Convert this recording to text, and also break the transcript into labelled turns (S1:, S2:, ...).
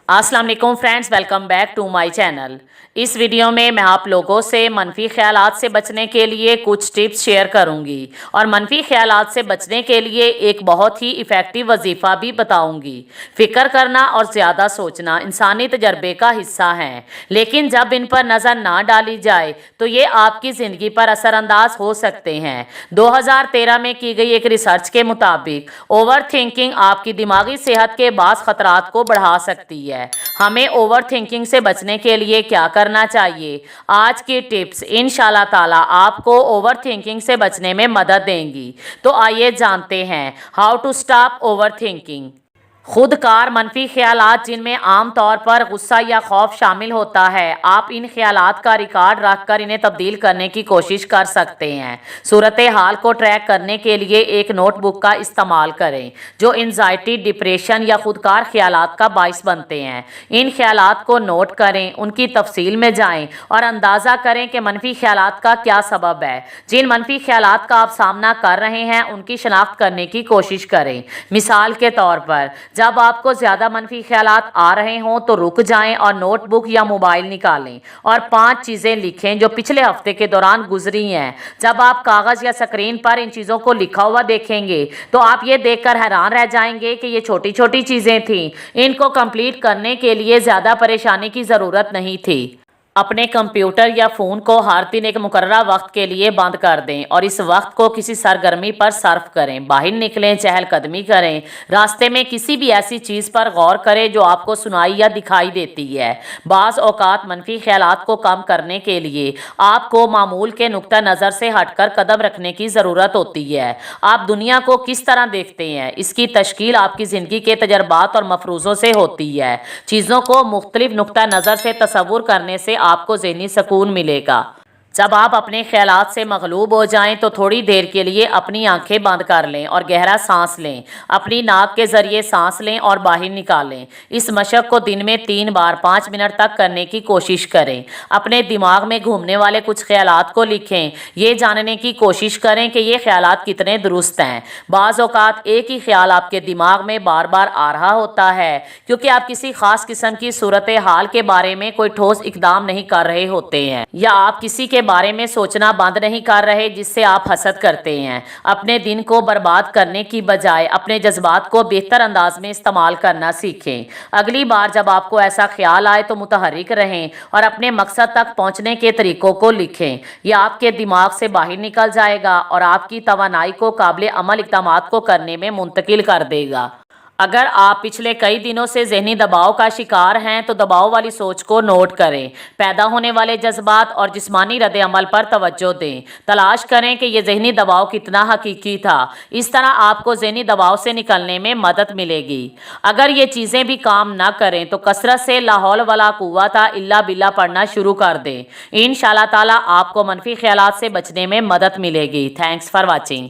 S1: अस्सलाम वालेकुम friends, welcome back to my channel. इस वीडियो में मैं आप लोगों से मनफी ख्यालात से बचने के लिए कुछ टिप्स शेयर करूंगी और मनफी ख्यालात से बचने के लिए एक बहुत ही इफ़ेक्टिव वजीफ़ा भी बताऊंगी। फ़िक्र करना और ज़्यादा सोचना इंसानी तजर्बे का हिस्सा है, लेकिन जब इन पर नज़र ना डाली जाए तो ये आपकी ज़िंदगी पर असरअंदाज हो सकते हैं। 2013 में की गई एक रिसर्च के मुताबिक ओवर थिंकिंग आपकी दिमागी सेहत के बाज़ ख़तरात को बढ़ा सकती है। हमें ओवर थिंकिंग से बचने के लिए क्या करना चाहिए? आज की टिप्स इंशाल्लाह ताला आपको ओवर थिंकिंग से बचने में मदद देंगी। तो आइए जानते हैं how to stop overthinking. खुदकार मनफी ख्यालात जिनमें आम तौर पर गुस्सा या खौफ शामिल होता है, आप इन ख्यालात का रिकॉर्ड रखकर इन्हें तब्दील करने की कोशिश कर सकते हैं। सूरत हाल को ट्रैक करने के लिए एक नोटबुक का इस्तेमाल करें जो एंजाइटी, डिप्रेशन या खुदकार ख्यालात का बाइस बनते हैं। इन ख्यालात को नोट करें, उनकी तफसील में जाएं और अंदाज़ा करें कि मनफी ख्यालात का क्या सबब है। जिन मनफी ख्यालात का आप सामना कर रहे हैं उनकी शनाख्त करने की कोशिश करें। मिसाल के तौर पर जब आपको ज़्यादा मनफी ख्यालात आ रहे हों तो रुक जाएं और नोटबुक या मोबाइल निकालें और 5 चीज़ें लिखें जो पिछले हफ्ते के दौरान गुजरी हैं। जब आप कागज़ या स्क्रीन पर इन चीज़ों को लिखा हुआ देखेंगे तो आप ये देखकर हैरान रह जाएंगे कि ये छोटी छोटी चीज़ें थीं। इनको कंप्लीट करने के लिए ज़्यादा परेशानी की ज़रूरत नहीं थी। अपने कंप्यूटर या फ़ोन को हर दिन एक मुकर्ररा वक्त के लिए बंद कर दें और इस वक्त को किसी सरगर्मी पर सर्फ करें। बाहर निकलें, चहलकदमी करें, रास्ते में किसी भी ऐसी चीज़ पर गौर करें जो आपको सुनाई या दिखाई देती है। बाज़ औक़ात मनफी ख्यालात को कम करने के लिए आपको मामूल के नुक्ता नज़र से हटकर कदम रखने की ज़रूरत होती है। आप दुनिया को किस तरह देखते हैं, इसकी तश्कील आपकी ज़िंदगी के तजर्बात और मफरूज़ों से होती है। चीज़ों को मुख्तलिफ नुक्ता नज़र से तसव्वुर करने से आपको ज़हनी सुकून मिलेगा। जब आप अपने ख्यालात से मगलूब हो जाएं तो थोड़ी देर के लिए अपनी आंखें बंद कर लें और गहरा सांस लें। अपनी नाक के ज़रिए सांस लें और बाहर निकालें। इस मशक को दिन में 3 बार 5 मिनट तक करने की कोशिश करें। अपने दिमाग में घूमने वाले कुछ ख्यालात को लिखें। ये जानने की कोशिश करें कि ये ख्यालात कितने दुरुस्त हैं। बाज़ औक़ात एक ही ख्याल आपके दिमाग में बार बार आ रहा होता है क्योंकि आप किसी ख़ास किस्म की सूरत हाल के बारे में कोई ठोस इक़दाम नहीं कर रहे होते हैं या आप किसी के बारे में सोचना बंद नहीं कर रहे जिससे आप हसद करते हैं। अपने दिन को बर्बाद करने की बजाय अपने जज्बात को बेहतर अंदाज में इस्तेमाल करना सीखें। अगली बार जब आपको ऐसा ख्याल आए तो मुतहर्रिक रहें और अपने मकसद तक पहुंचने के तरीकों को लिखें। यह आपके दिमाग से बाहर निकल जाएगा और आपकी तवानाई को काबिल अमल इक़दामात को करने में मुंतकिल कर देगा। अगर आप पिछले कई दिनों से ज़हनी दबाव का शिकार हैं तो दबाव वाली सोच को नोट करें। पैदा होने वाले जज्बात और जिस्मानी रद्द अमल पर तवज्जो दें। तलाश करें कि यह ज़हनी दबाव कितना हकीकी था। इस तरह आपको ज़हनी दबाव से निकलने में मदद मिलेगी। अगर ये चीज़ें भी काम ना करें तो कसरत से ला हौल वला कुव्वता इल्ला बिल्ला पढ़ना शुरू कर दें। इंशाअल्लाह ताला आपको मनफी ख्यालात से बचने में मदद मिलेगी। Thanks for watching.